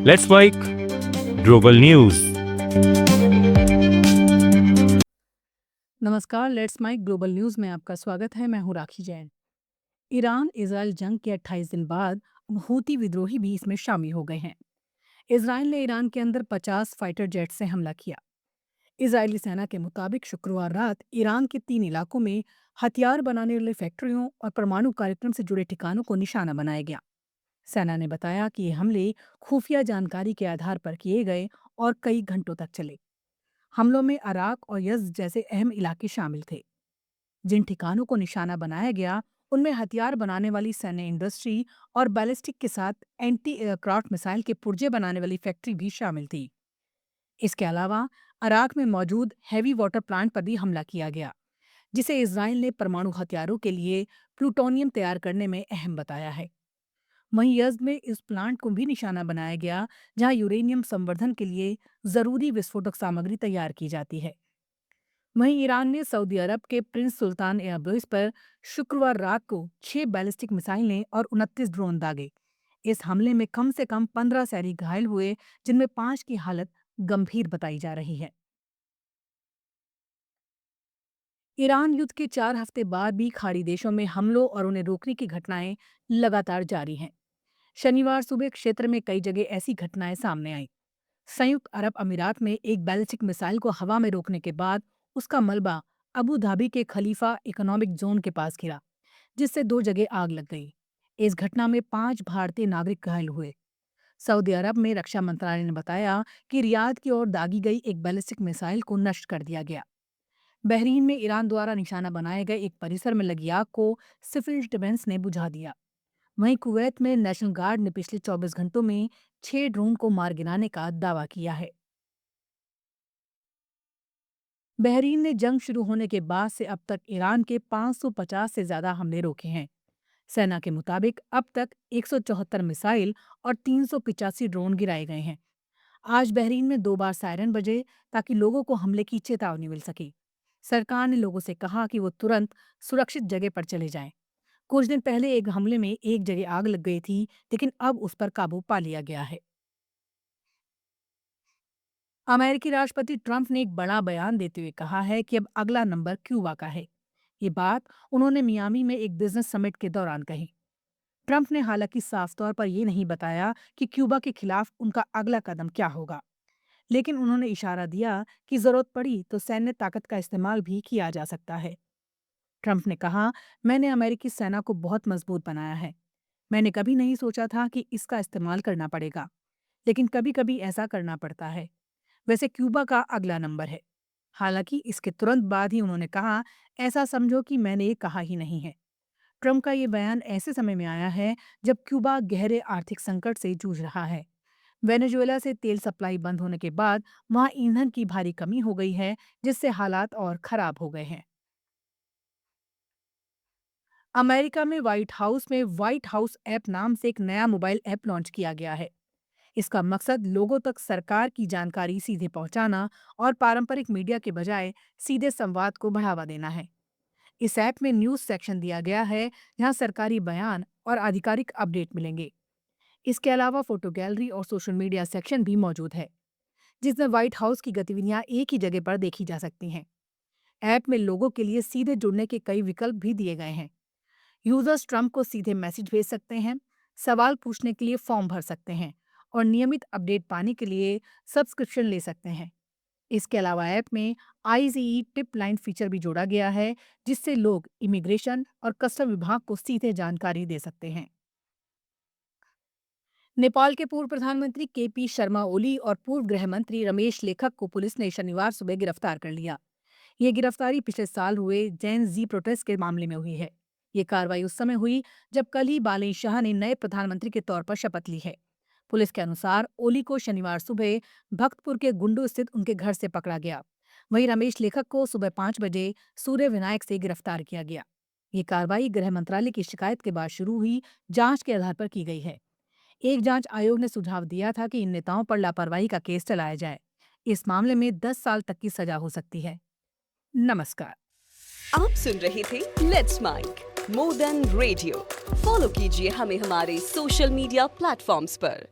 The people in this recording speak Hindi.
Let's mic global news. नमस्कार, लेट्स माइक ग्लोबल न्यूज में आपका स्वागत है। मैं हूं राखी जैन। ईरान इजराइल जंग के 28 दिन बाद अब हूती विद्रोही भी इसमें शामिल हो गए हैं। इजराइल ने ईरान के अंदर 50 फाइटर जेट से हमला किया। इजरायली सेना के मुताबिक शुक्रवार रात ईरान के 3 इलाकों में हथियार बनाने वाली फैक्ट्रियों और परमाणु कार्यक्रम से जुड़े ठिकानों को निशाना बनाया गया। सेना ने बताया कि ये हमले खुफिया जानकारी के आधार पर किए गए और कई घंटों तक चले। हमलों में अराक और यज़्द जैसे अहम इलाके शामिल थे। जिन ठिकानों को निशाना बनाया गया उनमें हथियार बनाने वाली सैन्य इंडस्ट्री और बैलिस्टिक के साथ एंटी एयरक्राफ्ट मिसाइल के पुर्जे बनाने वाली फैक्ट्री भी शामिल थी। इसके अलावा अराक में मौजूद हैवी वाटर प्लांट पर भी हमला किया गया, जिसे इजराइल ने परमाणु हथियारों के लिए प्लूटोनियम तैयार करने में अहम बताया है। वहीं यज़्द में इस प्लांट को भी निशाना बनाया गया, जहां यूरेनियम संवर्धन के लिए जरूरी विस्फोटक सामग्री तैयार की जाती है। वहीं ईरान ने सऊदी अरब के प्रिंस सुल्तान एयरबेस पर शुक्रवार रात को 6 बैलिस्टिक मिसाइलें और 29 ड्रोन दागे। इस हमले में कम से कम 15 सैनिक घायल हुए, जिनमें 5 की हालत गंभीर बताई जा रही है। ईरान युद्ध के 4 हफ्ते बाद भी खाड़ी देशों में हमलों और उन्हें रोकने की घटनाएं लगातार जारी हैं। शनिवार सुबह क्षेत्र में कई जगह ऐसी घटनाएं सामने आईं। संयुक्त अरब अमीरात में एक बैलिस्टिक मिसाइल को हवा में रोकने के बाद उसका मलबा अबू धाबी के खलीफा इकोनॉमिक जोन के पास गिरा, जिससे 2 जगह आग लग गई। इस घटना में 5 भारतीय नागरिक घायल हुए। सऊदी अरब में रक्षा मंत्रालय ने बताया कि रियाद की ओर दागी गई एक बैलिस्टिक मिसाइल को नष्ट कर दिया गया। बहरीन में ईरान द्वारा निशाना बनाए गए एक परिसर में लगी आग को सिविल डिफेंस ने बुझा दिया। वहीं कुवैत में नेशनल गार्ड ने पिछले 24 घंटों में 6 ड्रोन को मार गिराने का दावा किया है। बहरीन ने जंग शुरू होने के बाद से अब तक ईरान के 550 से ज्यादा हमले रोके हैं। सेना के मुताबिक अब तक 174 मिसाइल और 385 ड्रोन गिराए गए हैं। आज बहरीन में 2 बार सायरन बजे, ताकि लोगों को हमले की चेतावनी मिल सके। सरकार ने लोगों से कहा कि वो तुरंत सुरक्षित जगह पर चले जाएं। कुछ दिन पहले एक हमले में एक जगह आग लग गई थी, लेकिन अब उस पर काबू पा लिया गया है। अमेरिकी राष्ट्रपति ट्रंप ने एक बड़ा बयान देते हुए कहा है कि अब अगला नंबर क्यूबा का है। ये बात उन्होंने मियामी में एक बिजनेस समिट के दौरान कही। ट्रंप ने हालांकि साफ तौर पर यह नहीं बताया कि क्यूबा के खिलाफ उनका अगला कदम क्या होगा, लेकिन उन्होंने इशारा दिया कि जरूरत पड़ी तो सैन्य ताकत का इस्तेमाल भी किया जा सकता है। ट्रंप ने कहा, मैंने अमेरिकी सेना को बहुत मजबूत बनाया है। मैंने कभी नहीं सोचा था कि इसका इस्तेमाल करना पड़ेगा, लेकिन कभी कभी ऐसा करना पड़ता है। वैसे क्यूबा का अगला नंबर है। हालांकि इसके तुरंत बाद ही उन्होंने कहा, ऐसा समझो कि मैंने ये कहा ही नहीं है। ट्रंप का ये बयान ऐसे समय में आया है जब क्यूबा गहरे आर्थिक संकट से जूझ रहा है। वेनेजुएला से तेल सप्लाई बंद होने के बाद वहां ईंधन की भारी कमी हो गई है, जिससे हालात और खराब हो गए हैं। अमेरिका में व्हाइट हाउस ऐप नाम से एक नया मोबाइल ऐप लॉन्च किया गया है। इसका मकसद लोगों तक सरकार की जानकारी सीधे पहुंचाना और पारंपरिक मीडिया के बजाय सीधे संवाद को बढ़ावा देना है। इस ऐप में न्यूज सेक्शन दिया गया है, जहां सरकारी बयान और आधिकारिक अपडेट मिलेंगे। इसके अलावा फोटो गैलरी और सोशल मीडिया सेक्शन भी मौजूद है, जिसमें व्हाइट हाउस की गतिविधियां एक ही जगह पर देखी जा सकती हैं। ऐप में लोगों के लिए सीधे जुड़ने के कई विकल्प भी दिए गए हैं। यूजर्स ट्रंप को सीधे मैसेज भेज सकते हैं, सवाल पूछने के लिए फॉर्म भर सकते हैं और नियमित अपडेट पाने के लिए सब्सक्रिप्शन ले सकते हैं। इसके अलावा ऐप में आईजीई टिप लाइन फीचर भी जोड़ा गया है, जिससे लोग इमिग्रेशन और कस्टम विभाग को सीधे जानकारी दे सकते हैं। नेपाल के पूर्व प्रधानमंत्री केपी शर्मा ओली और पूर्व गृह मंत्री रमेश लेखक को पुलिस ने शनिवार सुबह गिरफ्तार कर लिया। ये गिरफ्तारी पिछले साल हुए जैन जी प्रोटेस्ट के मामले में हुई है। ये कार्रवाई उस समय हुई जब कल ही बालेन शाह ने नए प्रधानमंत्री के तौर पर शपथ ली है। पुलिस के अनुसार ओली को शनिवार सुबह भक्तपुर के गुंडू स्थित उनके घर से पकड़ा गया। वहीं रमेश लेखक को सुबह 5 बजे सूर्य विनायक से गिरफ्तार किया गया। ये कार्रवाई गृह मंत्रालय की शिकायत के बाद शुरू हुई जांच के आधार पर की गई है। एक जांच आयोग ने सुझाव दिया था कि इन नेताओं पर लापरवाही का केस चलाया जाए। इस मामले में 10 साल तक की सजा हो सकती है। नमस्कार। आप सुन रहे थे let's mic more than radio. Follow कीजिए हमें हमारे सोशल मीडिया प्लेटफॉर्म्स पर।